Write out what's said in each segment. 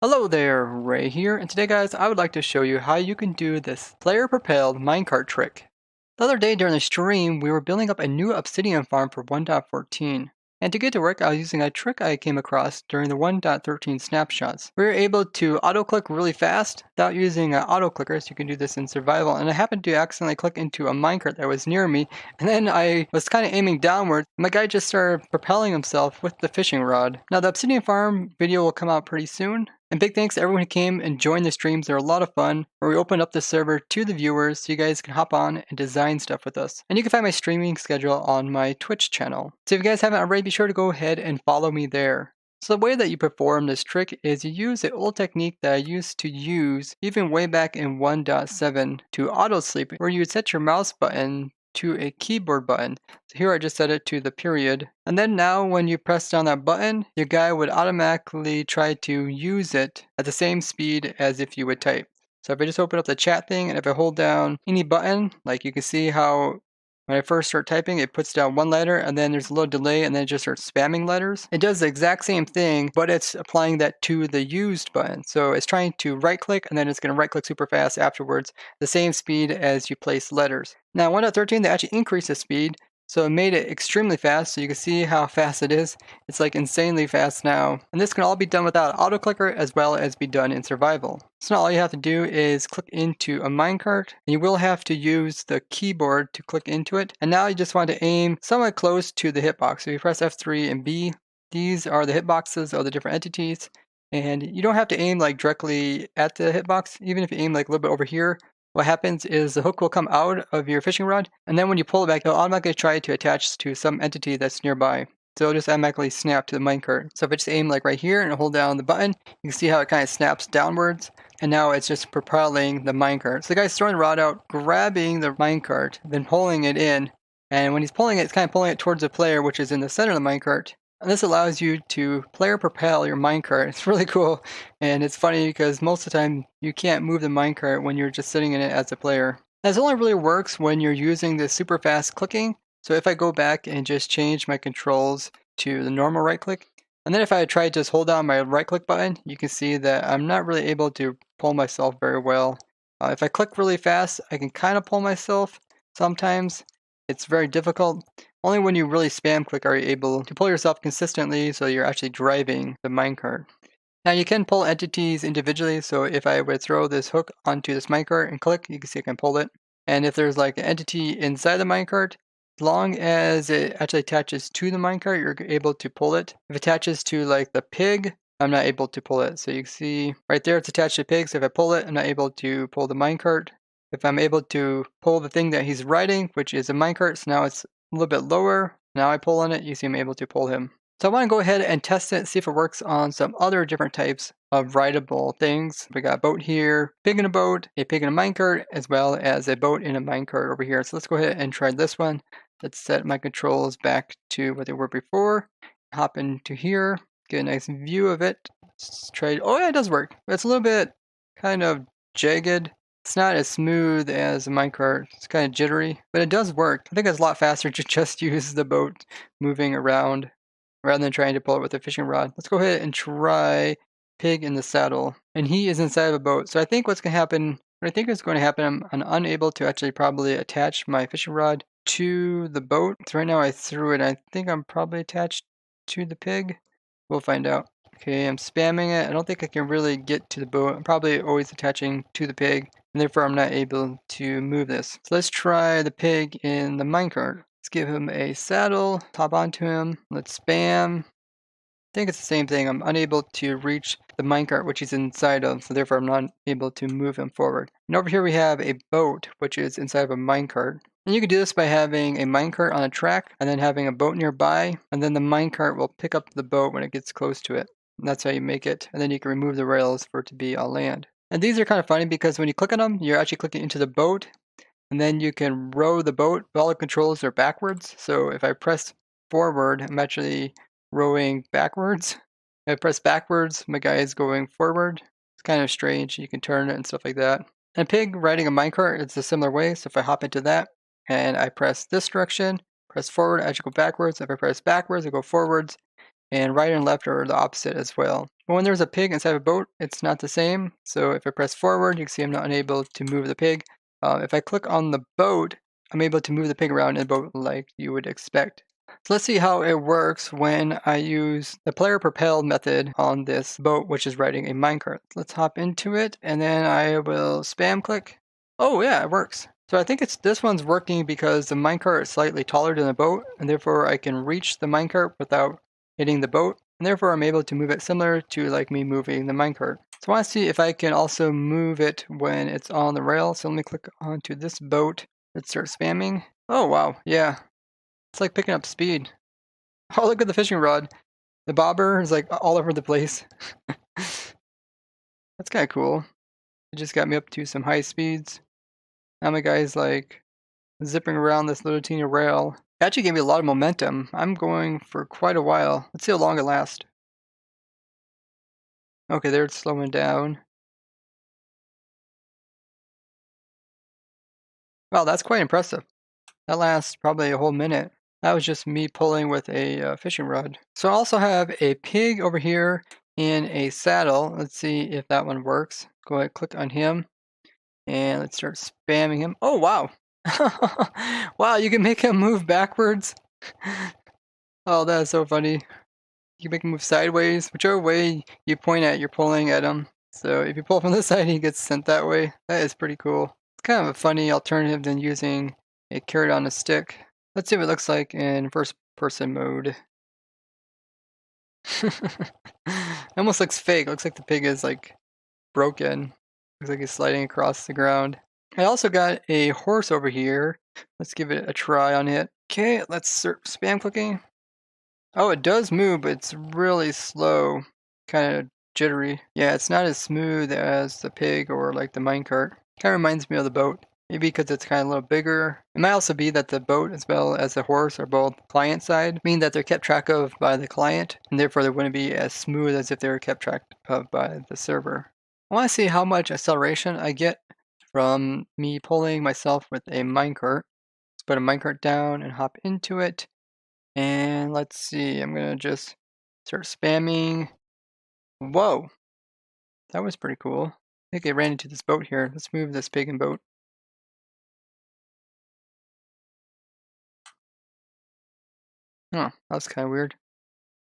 Hello there, Ray here, and today guys, I would like to show you how you can do this player-propelled minecart trick. The other day during the stream, we were building up a new obsidian farm for 1.14, and to get to work, I was using a trick I came across during the 1.13 snapshots. We were able to auto-click really fast without using auto-clickers. You can do this in survival, and I happened to accidentally click into a minecart that was near me, and then I was kind of aiming downward. My guy just started propelling himself with the fishing rod. Now the obsidian farm video will come out pretty soon. And big thanks to everyone who came and joined the streams. They're a lot of fun, where we opened up the server to the viewers so you guys can hop on and design stuff with us. And you can find my streaming schedule on my Twitch channel. So if you guys haven't already, be sure to go ahead and follow me there. So the way that you perform this trick is you use the old technique that I used to use even way back in 1.7 to auto sleep, where you would set your mouse button to a keyboard button. So here I just set it to the period. And then now when you press down that button, your guy would automatically try to use it at the same speed as if you would type. So if I just open up the chat thing and if I hold down any button, like you can see how when I first start typing, it puts down one letter and then there's a little delay and then it just starts spamming letters. It does the exact same thing, but it's applying that to the used button. So it's trying to right click and then it's going to right click super fast afterwards, the same speed as you place letters. Now 1.13, they actually increased the speed. So it made it extremely fast, so you can see how fast it is. It's like insanely fast now. And this can all be done without auto clicker as well as be done in survival. So now all you have to do is click into a minecart, and you will have to use the keyboard to click into it. And now you just want to aim somewhat close to the hitbox. So you press F3 and B. These are the hitboxes of the different entities. And you don't have to aim like directly at the hitbox. Even if you aim like a little bit over here, what happens is the hook will come out of your fishing rod, and then when you pull it back, it'll automatically try to attach to some entity that's nearby. So it'll just automatically snap to the minecart. So if I just aim like right here and hold down the button, you can see how it kind of snaps downwards, and now it's just propelling the minecart. So the guy's throwing the rod out, grabbing the minecart, then pulling it in, and when he's pulling it, it's kind of pulling it towards the player, which is in the center of the minecart. And this allows you to player propel your minecart. It's really cool, and it's funny because most of the time you can't move the minecart when you're just sitting in it as a player. This only really works when you're using the super fast clicking. So if I go back and just change my controls to the normal right click, and then if I try to just hold down my right click button, you can see that I'm not really able to pull myself very well. If I click really fast, I can kind of pull myself sometimes. It's very difficult. Only when you really spam click are you able to pull yourself consistently so you're actually driving the minecart. Now you can pull entities individually, so if I would throw this hook onto this minecart and click, you can see I can pull it. And if there's like an entity inside the minecart, as long as it actually attaches to the minecart, you're able to pull it. If it attaches to like the pig, I'm not able to pull it. So you can see right there it's attached to pig, so if I pull it, I'm not able to pull the minecart. If I'm able to pull the thing that he's riding, which is a minecart, so now it's a little bit lower. Now I pull on it, you see I'm able to pull him. So I want to go ahead and test it, see if it works on some other different types of rideable things. We got a boat here, pig in a boat, a pig in a minecart, as well as a boat in a minecart over here. So let's go ahead and try this one. Let's set my controls back to what they were before. Hop into here, get a nice view of it. Let's try. Oh yeah, it does work. It's a little bit kind of jagged. It's not as smooth as a minecart. It's kind of jittery, but it does work. I think it's a lot faster to just use the boat moving around rather than trying to pull it with a fishing rod. Let's go ahead and try pig in the saddle. And he is inside of a boat. So I think what's going to happen, what I think is going to happen, I'm unable to actually probably attach my fishing rod to the boat. So right now I threw it. I think I'm probably attached to the pig. We'll find out. Okay, I'm spamming it. I don't think I can really get to the boat. I'm probably always attaching to the pig, and therefore I'm not able to move this. So let's try the pig in the minecart. Let's give him a saddle, hop onto him. Let's spam. I think it's the same thing. I'm unable to reach the minecart which he's inside of, so therefore I'm not able to move him forward. And over here we have a boat which is inside of a minecart. And you can do this by having a minecart on a track and then having a boat nearby, and then the minecart will pick up the boat when it gets close to it. And that's how you make it. And then you can remove the rails for it to be on land. And these are kind of funny because when you click on them, you're actually clicking into the boat, and then you can row the boat, but all the controls are backwards. So if I press forward, I'm actually rowing backwards. If I press backwards, my guy is going forward. It's kind of strange. You can turn it and stuff like that. And pig riding a minecart, it's a similar way. So if I hop into that and I press this direction, press forward, I should go backwards. If I press backwards, I go forwards. and right and left are the opposite as well. But when there's a pig inside of a boat, it's not the same. So if I press forward, you can see I'm not unable to move the pig. If I click on the boat, I'm able to move the pig around in a boat like you would expect. So let's see how it works when I use the player propelled method on this boat, which is riding a minecart. Let's hop into it, and then I will spam click. Oh yeah, it works. So I think this one's working because the minecart is slightly taller than the boat, and therefore I can reach the minecart without hitting the boat, and therefore I'm able to move it similar to like me moving the minecart. So I want to see if I can also move it when it's on the rail. So let me click onto this boat. Let's start spamming. Oh wow, yeah. It's like picking up speed. Oh, look at the fishing rod. The bobber is like all over the place. That's kind of cool. It just got me up to some high speeds. Now my guy's like zipping around this little teeny rail. It actually gave me a lot of momentum. I'm going for quite a while. Let's see how long it lasts. Okay, there it's slowing down. Wow, that's quite impressive. That lasts probably a whole minute. That was just me pulling with a fishing rod. So I also have a pig over here in a saddle. Let's see if that one works. Go ahead, click on him, and let's start spamming him. Oh, wow. Wow, you can make him move backwards. Oh, that is so funny. You can make him move sideways. Whichever way you point at, you're pulling at him. So if you pull from this side, he gets sent that way. That is pretty cool. It's kind of a funny alternative than using a carrot on a stick. Let's see what it looks like in first person mode. It almost looks fake. It looks like the pig is like broken. Looks like he's sliding across the ground. I also got a horse over here. Let's give it a try on it. Okay, let's start spam clicking. Oh, it does move, but it's really slow. Kind of jittery. Yeah, it's not as smooth as the pig or like the minecart. Kind of reminds me of the boat. Maybe because it's kind of a little bigger. It might also be that the boat as well as the horse are both client side, meaning that they're kept track of by the client, and therefore they wouldn't be as smooth as if they were kept track of by the server. I want to see how much acceleration I get from me pulling myself with a minecart. Let's put a minecart down and hop into it. And let's see, I'm gonna just start spamming. Whoa, that was pretty cool. I think I ran into this boat here. Let's move this pig and boat. Oh, that was kind of weird.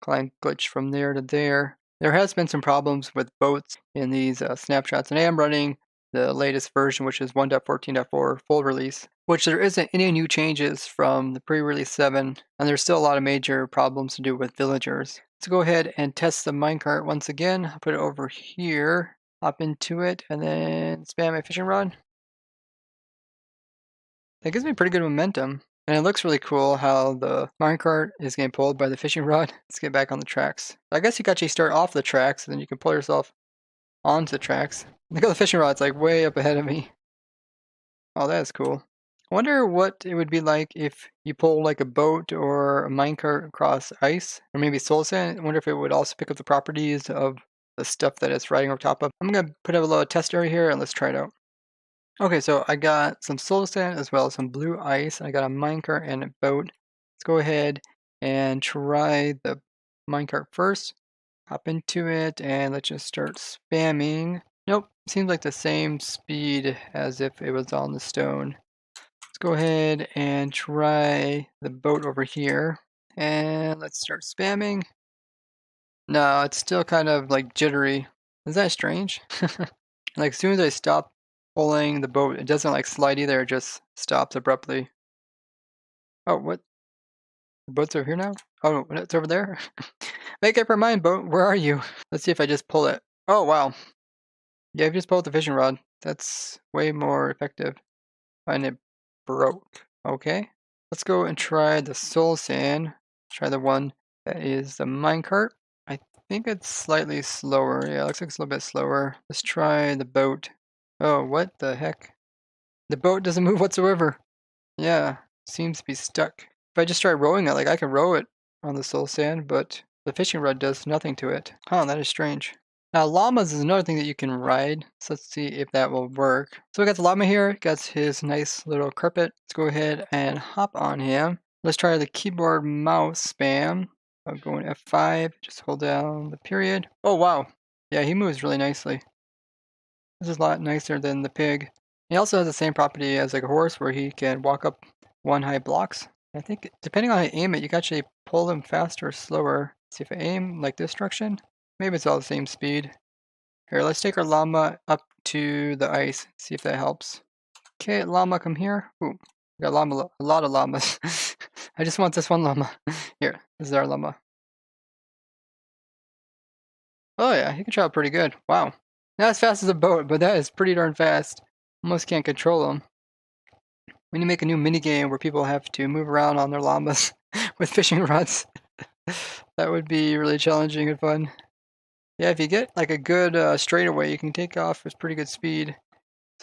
Client glitch from there to there. There has been some problems with boats in these snapshots, and I am running the latest version, which is 1.14.4 full release, which there isn't any new changes from the pre-release 7, and there's still a lot of major problems to do with villagers. Let's go ahead and test the minecart once again. I'll put it over here, hop into it, and then spam my fishing rod. That gives me pretty good momentum. And it looks really cool how the minecart is getting pulled by the fishing rod. Let's get back on the tracks. I guess you can actually start off the tracks, and then you can pull yourself onto the tracks. Look at the fishing rod's like way up ahead of me. Oh, that is cool. I wonder what it would be like if you pull like a boat or a minecart across ice, or maybe soul sand. I wonder if it would also pick up the properties of the stuff that it's riding on top of. I'm gonna put up a little test area here and let's try it out. Okay, so I got some soul sand as well as some blue ice. I got a minecart and a boat. Let's go ahead and try the minecart first. Hop into it and let's just start spamming. Nope, seems like the same speed as if it was on the stone. Let's go ahead and try the boat over here. And let's start spamming. No, it's still kind of like jittery. Is that strange? Like as soon as I stop pulling the boat, it doesn't like slide either, it just stops abruptly. Oh, what? The boat's over here now? Oh, no, it's over there? Make up your mind, boat. Where are you? Let's see if I just pull it. Oh, wow. Yeah, I just pulled the fishing rod. That's way more effective. And it broke. Okay. Let's go and try the soul sand. Try the one that is the minecart. I think it's slightly slower. Yeah, it looks like it's a little bit slower. Let's try the boat. Oh, what the heck? The boat doesn't move whatsoever. Yeah, seems to be stuck. If I just try rowing it, like I can row it on the soul sand, but the fishing rod does nothing to it. Huh, that is strange. Now, llamas is another thing that you can ride, so let's see if that will work. So we got the llama here, got his nice little carpet. Let's go ahead and hop on him. Let's try the keyboard mouse spam. I'll go in F5, just hold down the period. Oh wow, yeah, he moves really nicely. This is a lot nicer than the pig. He also has the same property as like a horse where he can walk up one high blocks. I think depending on how you aim it, you can actually pull him faster or slower. See if I aim like this direction, maybe it's all the same speed. Here, let's take our llama up to the ice, see if that helps. Okay, llama, come here. Ooh, we got llama, a lot of llamas. I just want this one llama. Here, this is our llama. Oh yeah, he can travel pretty good. Wow. Not as fast as a boat, but that is pretty darn fast. Almost can't control him. We need to make a new minigame where people have to move around on their llamas with fishing rods. That would be really challenging and fun. Yeah, if you get like a good straightaway, you can take off with pretty good speed.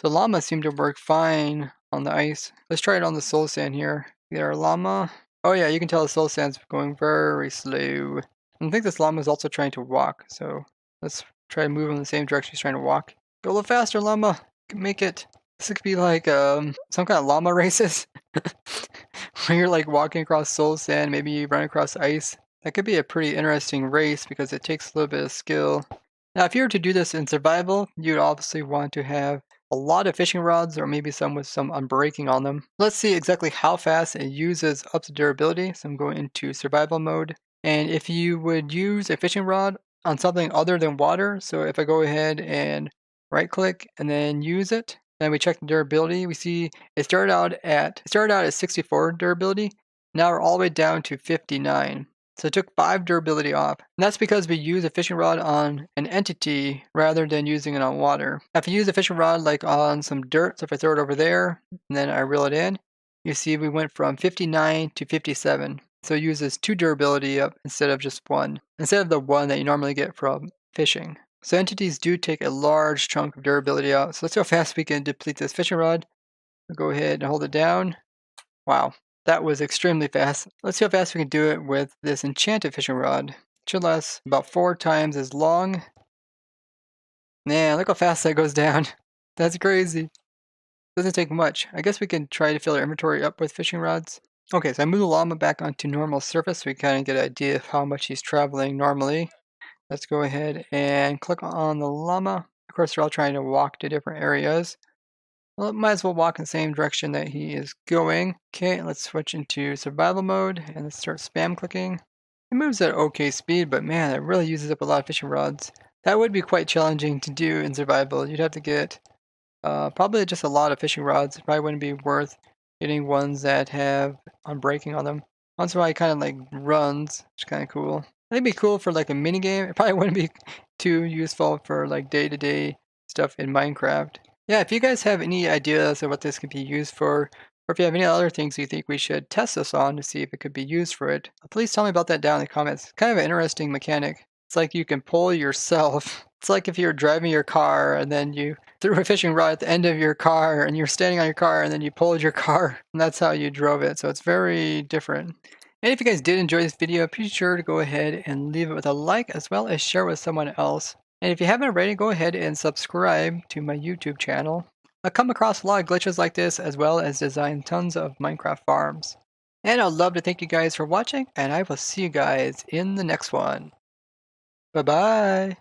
So llamas seem to work fine on the ice. Let's try it on the soul sand here. Get our llama. Oh yeah, you can tell the soul sand's going very slow. I think this llama is also trying to walk, so let's try to move in the same direction he's trying to walk. Go a little faster, llama. You can make it. This could be like some kind of llama races. Where you're like walking across soul sand, maybe you run across ice. That could be a pretty interesting race because it takes a little bit of skill. Now, if you were to do this in survival, you'd obviously want to have a lot of fishing rods or maybe some with some unbreaking on them. Let's see exactly how fast it uses up the durability. So I'm going into survival mode. And if you would use a fishing rod on something other than water, so if I go ahead and right click and then use it, then we check the durability, we see it started out at 64 durability. Now we're all the way down to 59. So it took 5 durability off. And that's because we use a fishing rod on an entity rather than using it on water. If you use a fishing rod like on some dirt, so if I throw it over there and then I reel it in, you see we went from 59 to 57. So it uses 2 durability up instead of just 1. Instead of the 1 that you normally get from fishing. So entities do take a large chunk of durability out. So let's see how fast we can deplete this fishing rod. We'll go ahead and hold it down. Wow, that was extremely fast. Let's see how fast we can do it with this enchanted fishing rod. It should last about 4 times as long. Man, look how fast that goes down. That's crazy. Doesn't take much. I guess we can try to fill our inventory up with fishing rods. Okay, so I moved the llama back onto normal surface so we kind of get an idea of how much he's traveling normally. Let's go ahead and click on the llama. Of course, they're all trying to walk to different areas. Well, might as well walk in the same direction that he is going. Okay, let's switch into survival mode and let's start spam clicking. It moves at okay speed, but man, it really uses up a lot of fishing rods. That would be quite challenging to do in survival. You'd have to get probably just a lot of fishing rods. It probably wouldn't be worth getting ones that have unbreaking on them. Once in a while, he kind of like runs, which is kind of cool. I think it'd be cool for like a mini game. It probably wouldn't be too useful for like day-to-day stuff in Minecraft. Yeah, if you guys have any ideas of what this could be used for, or if you have any other things you think we should test this on to see if it could be used for it, please tell me about that down in the comments. It's kind of an interesting mechanic. It's like you can pull yourself. It's like if you're driving your car and then you threw a fishing rod at the end of your car and you're standing on your car and then you pulled your car and that's how you drove it. So it's very different. And if you guys did enjoy this video, be sure to go ahead and leave it with a like as well as share with someone else. And if you haven't already, go ahead and subscribe to my YouTube channel. I come across a lot of glitches like this as well as design tons of Minecraft farms. And I'd love to thank you guys for watching and I will see you guys in the next one. Bye bye!